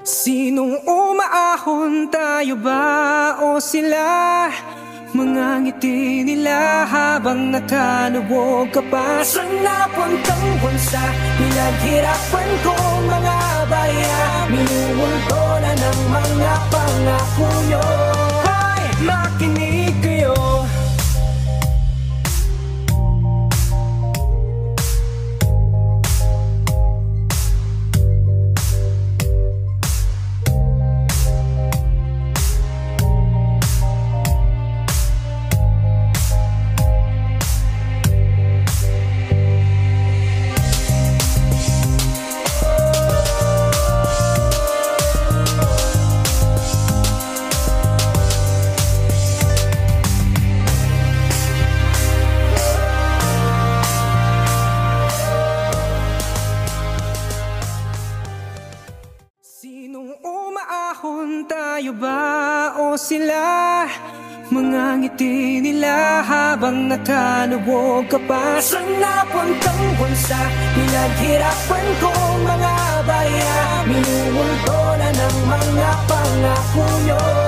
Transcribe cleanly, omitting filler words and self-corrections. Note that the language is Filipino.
Sinong umaahon, tayo ba o sila? Mga ngiti nila habang nakaluwag ka pa. Saan napuntang bansa? Pinaghirapan ko mga baya. Minumulto na ng mga pangako nyo. Hoy, makinig kayo. Sinong umaahon, tayo ba o sila? Mga ngiti nila habang nakaluwag ka pa. Saan napuntang bansa? Pinaghirapan ko mga baya. Minumulto na ng mga pangako nyo.